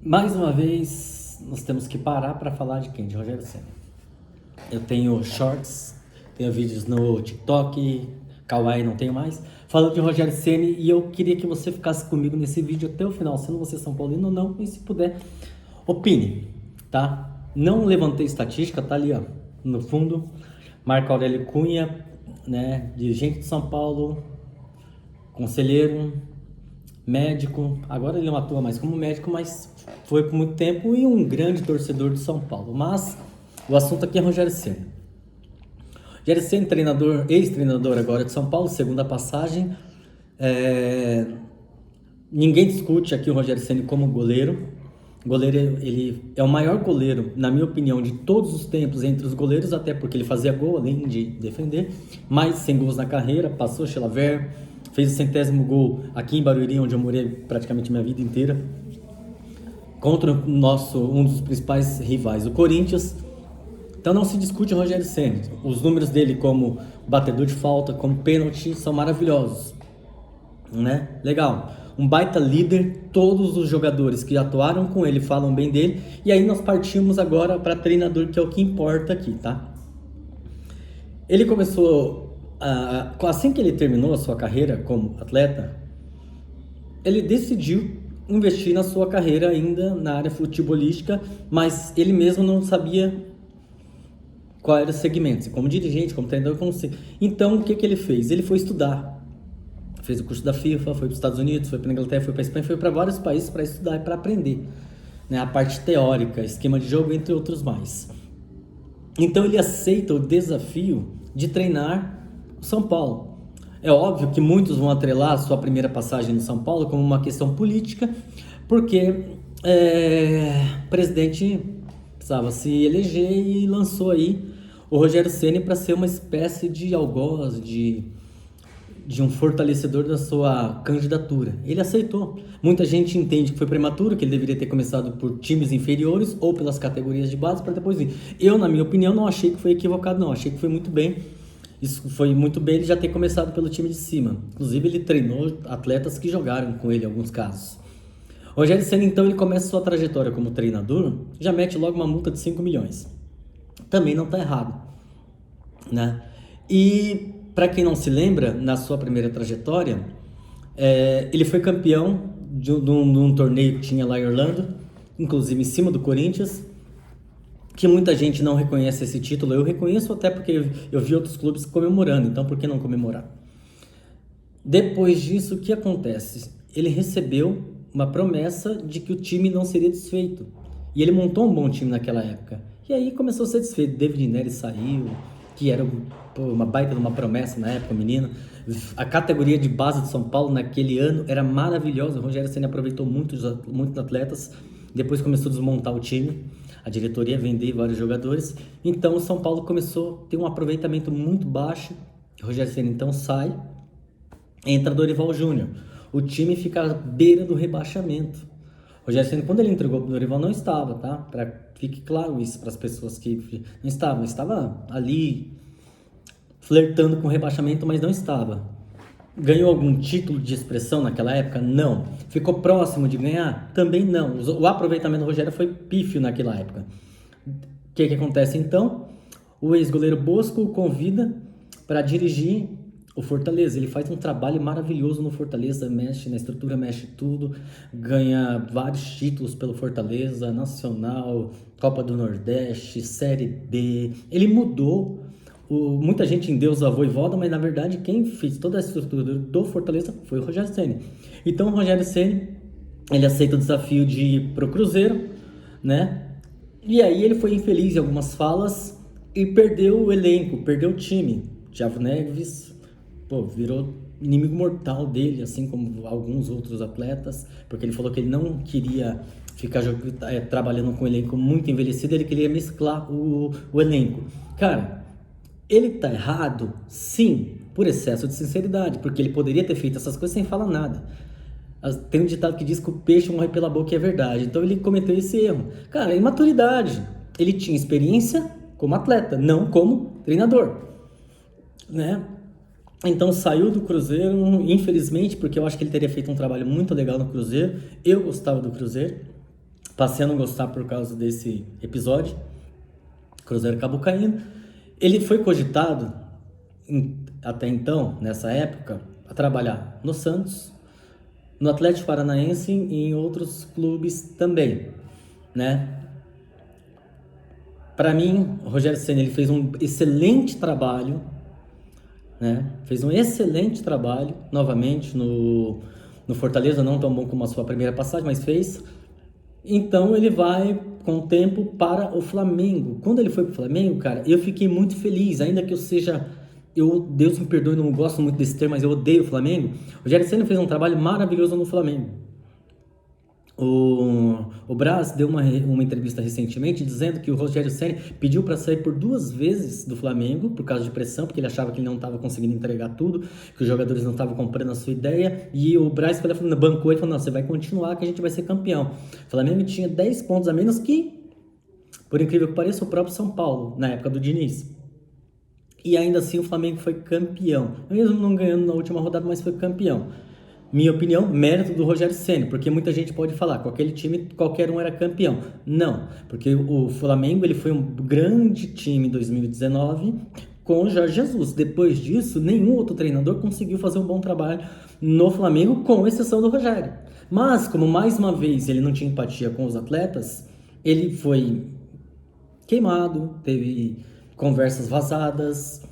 Mais uma vez, nós temos que parar para falar de quem? De Rogério Ceni. Eu tenho shorts, tenho vídeos no TikTok, Kawaii não tenho mais, falando de Rogério Ceni, e eu queria que você ficasse comigo nesse vídeo até o final, sendo você São Paulino ou não, e se puder, opine, tá? Não levantei estatística, tá ali, ó, no fundo, Marco Aurélio Cunha, né, dirigente de São Paulo, conselheiro, médico, agora ele não atua mais como médico, mas foi por muito tempo e um grande torcedor de São Paulo. Mas o assunto aqui é Rogério Ceni. Rogério Ceni, treinador, ex-treinador agora de São Paulo, segunda passagem. Ninguém discute aqui o Rogério Ceni como goleiro. Goleiro, ele é o maior goleiro, na minha opinião, de todos os tempos entre os goleiros, até porque ele fazia gol, além de defender. Mais 100 gols na carreira, passou Chilaver, fez o 100º gol aqui em Barueri, onde eu morei praticamente minha vida inteira, contra um dos principais rivais, o Corinthians. Então não se discute o Rogério Ceni. Os números dele como batedor de falta, como pênalti, são maravilhosos, né? Legal. Um baita líder, todos os jogadores que atuaram com ele falam bem dele. E aí nós partimos agora para treinador, que é o que importa aqui, tá? Ele começou, assim que ele terminou a sua carreira como atleta, ele decidiu investir na sua carreira ainda na área futebolística, mas ele mesmo não sabia qual era o segmento, como dirigente, como treinador, como... Então, o que ele fez? Ele foi estudar. Fez o curso da FIFA, foi para os Estados Unidos, foi para a Inglaterra, foi para a Espanha, foi para vários países para estudar e para aprender, né? A parte teórica, esquema de jogo, entre outros mais. Então ele aceita o desafio de treinar o São Paulo. É óbvio que muitos vão atrelar a sua primeira passagem no São Paulo como uma questão política, porque o presidente precisava se eleger e lançou aí o Rogério Ceni para ser uma espécie de algoz, de um fortalecedor da sua candidatura. Ele aceitou. Muita gente entende que foi prematuro, que ele deveria ter começado por times inferiores ou pelas categorias de base para depois vir. Eu, na minha opinião, não achei que foi equivocado, não. Achei que foi muito bem. Isso foi muito bem ele já ter começado pelo time de cima. Inclusive, ele treinou atletas que jogaram com ele em alguns casos. Rogério Ceni, então, ele começa sua trajetória como treinador, já mete logo uma multa de 5 milhões. Também não está errado, né? E para quem não se lembra, na sua primeira trajetória, ele foi campeão de um torneio que tinha lá em Orlando, inclusive em cima do Corinthians, que muita gente não reconhece esse título. Eu reconheço até porque eu vi outros clubes comemorando, então por que não comemorar? Depois disso, o que acontece? Ele recebeu uma promessa de que o time não seria desfeito. E ele montou um bom time naquela época. E aí começou a ser desfeito. David Neres saiu, que era uma baita de uma promessa na época, menino. A categoria de base de São Paulo naquele ano era maravilhosa. O Rogério Ceni aproveitou muitos atletas. Depois começou a desmontar o time. A diretoria vender vários jogadores. Então o São Paulo começou a ter um aproveitamento muito baixo. O Rogério Ceni então sai. Entra Dorival Júnior. O time fica à beira do rebaixamento. O Rogério Ceni, quando ele entregou para o Dorival, não estava, tá? Fique claro isso para as pessoas que não estavam. Estava ali flertando com o rebaixamento, mas não estava. Ganhou algum título de expressão naquela época? Não. Ficou próximo de ganhar? Também não. O aproveitamento do Rogério foi pífio naquela época. O que acontece então? O ex-goleiro Bosco o convida para dirigir o Fortaleza. Ele faz um trabalho maravilhoso no Fortaleza, mexe na estrutura, mexe tudo, ganha vários títulos pelo Fortaleza, Nacional, Copa do Nordeste, Série B. Ele mudou. Muita gente endeusa a Vojvoda, mas na verdade quem fez toda a estrutura do Fortaleza foi o Rogério Ceni. Então o Rogério Ceni, ele aceita o desafio de ir pro Cruzeiro, né? E aí ele foi infeliz em algumas falas e perdeu o elenco, perdeu o time. Thiago Neves, virou inimigo mortal dele, assim como alguns outros atletas, porque ele falou que ele não queria ficar trabalhando com um elenco muito envelhecido, ele queria mesclar o elenco. Cara, ele tá errado? Sim, por excesso de sinceridade, porque ele poderia ter feito essas coisas sem falar nada. Tem um ditado que diz que o peixe morre pela boca, e é verdade. Então ele cometeu esse erro. Cara, imaturidade. Ele tinha experiência como atleta, não como treinador, né? Então saiu do Cruzeiro, infelizmente, porque eu acho que ele teria feito um trabalho muito legal no Cruzeiro. Eu gostava do Cruzeiro. passei a não gostar por causa desse episódio. O Cruzeiro acabou caindo. Ele foi cogitado, até então, nessa época, a trabalhar no Santos, no Atlético Paranaense e em outros clubes também, né? Para mim, o Rogério Ceni ele fez um excelente trabalho, né? Fez um excelente trabalho, novamente, no Fortaleza, não tão bom como a sua primeira passagem, mas fez. Então ele vai com o tempo para o Flamengo. Quando ele foi para o Flamengo, cara, eu fiquei muito feliz, ainda que eu seja... Deus me perdoe, não gosto muito desse termo, mas eu odeio o Flamengo. O Rogério Ceni fez um trabalho maravilhoso no Flamengo. O Braz deu uma entrevista recentemente dizendo que o Rogério Ceni pediu para sair por 2 vezes do Flamengo por causa de pressão, porque ele achava que ele não estava conseguindo entregar tudo, que os jogadores não estavam comprando a sua ideia, e o Braz bancou e falou, não, você vai continuar que a gente vai ser campeão. O Flamengo tinha 10 pontos a menos que, por incrível que pareça, o próprio São Paulo, na época do Diniz. E ainda assim o Flamengo foi campeão, mesmo não ganhando na última rodada, mas foi campeão. Minha opinião, mérito do Rogério Ceni, porque muita gente pode falar, com aquele time qualquer um era campeão. Não, porque o Flamengo ele foi um grande time em 2019 com o Jorge Jesus. Depois disso, nenhum outro treinador conseguiu fazer um bom trabalho no Flamengo, com exceção do Rogério. Mas, como mais uma vez ele não tinha empatia com os atletas, ele foi queimado, teve conversas vazadas,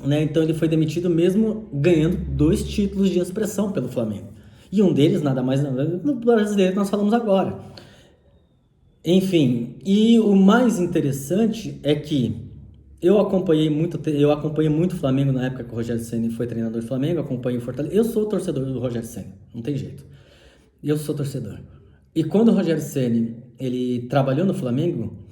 né? Então ele foi demitido mesmo ganhando 2 títulos de expressão pelo Flamengo. E um deles, nada mais nada menos, no brasileiro que nós falamos agora. Enfim, e o mais interessante é que eu acompanhei muito o Flamengo na época que o Rogério Ceni foi treinador do Flamengo, acompanhei o Fortaleza. Eu sou torcedor do Rogério Ceni, não tem jeito. Eu sou torcedor. E quando o Rogério Ceni ele trabalhou no Flamengo,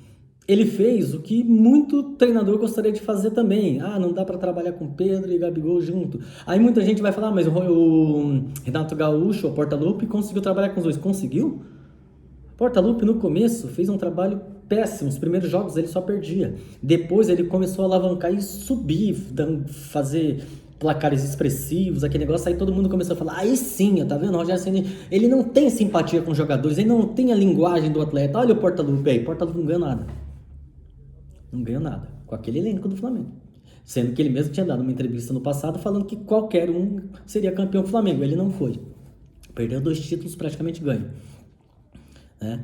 ele fez o que muito treinador gostaria de fazer também. Ah, não dá para trabalhar com Pedro e Gabigol junto. Aí muita gente vai falar, mas o Renato Gaúcho, o Portaluppi, conseguiu trabalhar com os dois. Conseguiu? Portaluppi no começo fez um trabalho péssimo. Os primeiros jogos ele só perdia. Depois ele começou a alavancar e subir, fazer placares expressivos, aquele negócio. Aí todo mundo começou a falar, aí sim, tá vendo? O Rogério Ceni, ele não tem simpatia com os jogadores, ele não tem a linguagem do atleta. Olha o Portaluppi aí, Portaluppi não ganhou nada. Não ganhou nada com aquele elenco do Flamengo. Sendo que ele mesmo tinha dado uma entrevista no passado falando que qualquer um seria campeão do Flamengo. Ele não foi. Perdeu 2 títulos, praticamente ganho. Né?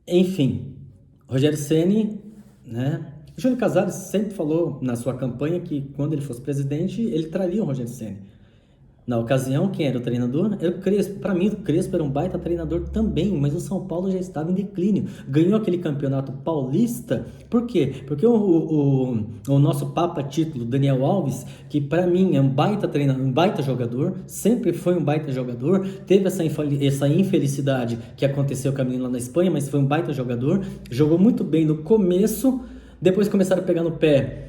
Enfim, Rogério Ceni, né? Júlio Casares sempre falou na sua campanha que quando ele fosse presidente, ele traria o Rogério Ceni. Na ocasião, quem era o treinador? Era o Crespo. Para mim, o Crespo era um baita treinador também, mas o São Paulo já estava em declínio. Ganhou aquele campeonato paulista. Por quê? Porque o nosso papa título, Daniel Alves, que para mim é um baita treinador, um baita jogador, sempre foi um baita jogador, teve essa infelicidade que aconteceu com a menina lá na Espanha, mas foi um baita jogador, jogou muito bem no começo, depois começaram a pegar no pé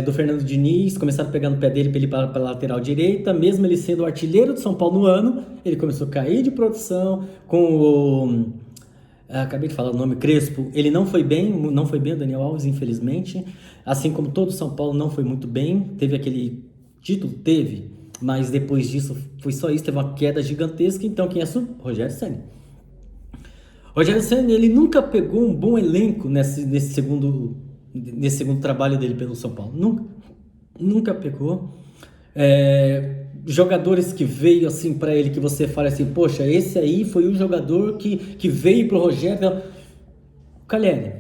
do Fernando Diniz, começaram a pegar no pé dele para ele ir para a lateral direita, mesmo ele sendo o artilheiro de São Paulo no ano, ele começou a cair de produção com o... acabei de falar o nome, Crespo. Ele não foi bem o Daniel Alves, infelizmente, assim como todo São Paulo não foi muito bem, teve aquele título, mas depois disso foi só isso, teve uma queda gigantesca. Então quem assumiu? Rogério Ceni. Rogério Ceni, ele nunca pegou um bom elenco nesse segundo trabalho dele pelo São Paulo. Nunca pegou. Jogadores que veio assim para ele, que você fala assim, poxa, esse aí foi o jogador que veio pro Rogério. O Calheri,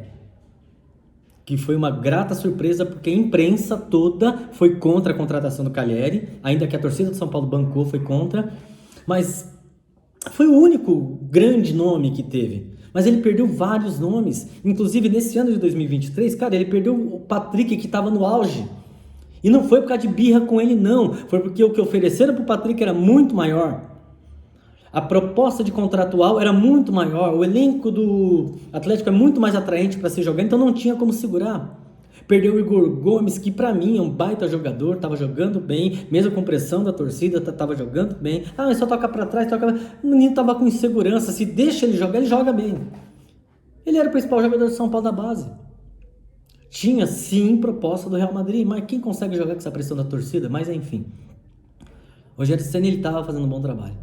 que foi uma grata surpresa, porque a imprensa toda foi contra a contratação do Calheri, ainda que a torcida do São Paulo bancou, foi contra, mas foi o único grande nome que teve. Mas ele perdeu vários nomes, inclusive nesse ano de 2023, cara, ele perdeu o Patrick, que estava no auge. E não foi por causa de birra com ele, não. Foi porque o que ofereceram para o Patrick era muito maior. A proposta de contratual era muito maior. O elenco do Atlético é muito mais atraente para se jogar, então não tinha como segurar. Perdeu o Igor Gomes, que para mim é um baita jogador, estava jogando bem, mesmo com pressão da torcida, estava jogando bem. Ah, mas só toca para trás, o menino estava com insegurança, se deixa ele jogar, ele joga bem. Ele era o principal jogador do São Paulo da base. Tinha sim proposta do Real Madrid, mas quem consegue jogar com essa pressão da torcida? Mas enfim, o Rogério Ceni estava fazendo um bom trabalho.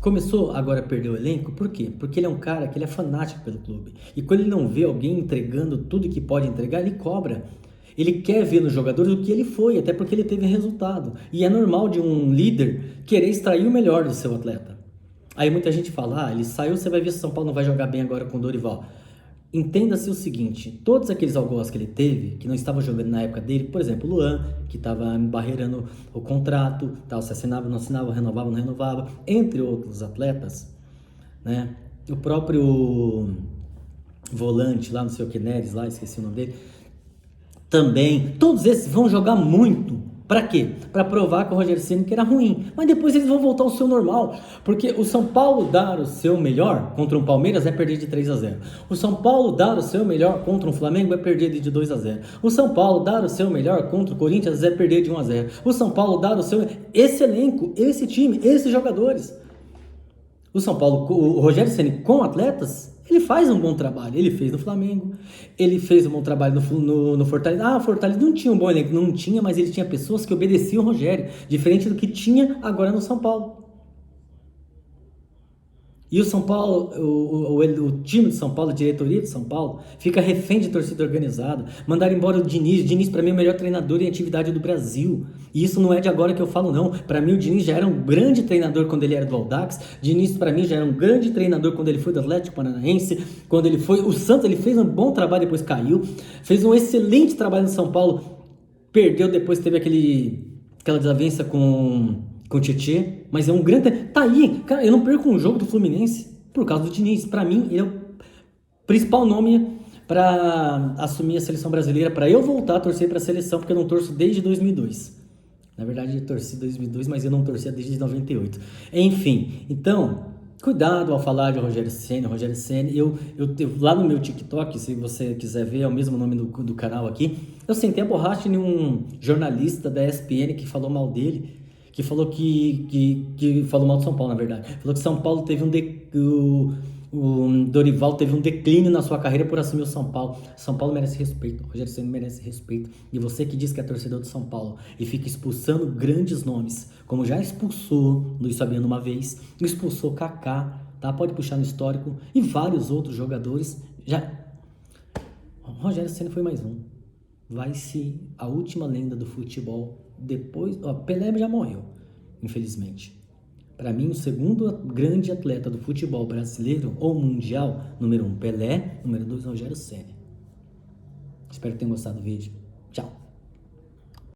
Começou agora a perder o elenco, por quê? Porque ele é um cara que ele é fanático pelo clube. E quando ele não vê alguém entregando tudo que pode entregar, ele cobra. Ele quer ver nos jogadores o que ele foi, até porque ele teve resultado. E é normal de um líder querer extrair o melhor do seu atleta. Aí muita gente fala, ele saiu, você vai ver se o São Paulo não vai jogar bem agora com o Dorival. Entenda-se o seguinte, todos aqueles algozes que ele teve, que não estavam jogando na época dele, por exemplo, o Luan, que estava barreirando o contrato, tal, se assinava, não assinava, renovava, não renovava, entre outros atletas, né? O próprio volante lá, não sei o que, Neres lá, esqueci o nome dele, também, todos esses vão jogar muito. Para quê? Para provar que o Rogério Ceni que era ruim. Mas depois eles vão voltar ao seu normal. Porque o São Paulo dar o seu melhor contra um Palmeiras é perder de 3-0. O São Paulo dar o seu melhor contra um Flamengo é perder de 2-0. O São Paulo dar o seu melhor contra o Corinthians é perder de 1-0. O São Paulo dar o seu... Esse elenco, esse time, esses jogadores. O São Paulo, o Rogério Ceni com atletas, ele faz um bom trabalho. Ele fez no Flamengo, ele fez um bom trabalho no Fortaleza. O Fortaleza não tinha um bom elenco, não tinha, mas ele tinha pessoas que obedeciam o Rogério, diferente do que tinha agora no São Paulo. E o São Paulo, o time de São Paulo, a diretoria de São Paulo, fica refém de torcida organizada. Mandaram embora o Diniz. O Diniz, para mim, é o melhor treinador em atividade do Brasil. E isso não é de agora que eu falo, não. Para mim, o Diniz já era um grande treinador quando ele era do Audax. Diniz, para mim, já era um grande treinador quando ele foi do Atlético Paranaense. Quando ele foi... O Santos, ele fez um bom trabalho, depois caiu. Fez um excelente trabalho no São Paulo. Perdeu, depois teve aquela desavença com o Tietê, mas é um grande... Tá aí, cara, eu não perco um jogo do Fluminense por causa do Diniz. Pra mim, ele é o principal nome pra assumir a seleção brasileira, pra eu voltar a torcer pra seleção, porque eu não torço desde 2002. Na verdade, eu torci 2002, mas eu não torcia desde 98. Enfim, então, cuidado ao falar de Rogério Ceni. Eu lá no meu TikTok, se você quiser ver, é o mesmo nome do canal aqui, eu sentei a borracha em um jornalista da ESPN que falou mal dele, que falou que falou mal de São Paulo, na verdade. Falou que São Paulo teve o Dorival teve um declínio na sua carreira por assumir o São Paulo. São Paulo merece respeito, o Rogério Ceni merece respeito. E você que diz que é torcedor do São Paulo e fica expulsando grandes nomes, como já expulsou Luiz Fabiano uma vez, expulsou Kaká, tá? Pode puxar no histórico, e vários outros jogadores. O Rogério Ceni foi mais um. Vai ser a última lenda do futebol. Depois, Pelé já morreu, infelizmente. Para mim, o segundo grande atleta do futebol brasileiro ou mundial, número 1, Pelé, número 2, Rogério Ceni. Espero que tenham gostado do vídeo. Tchau.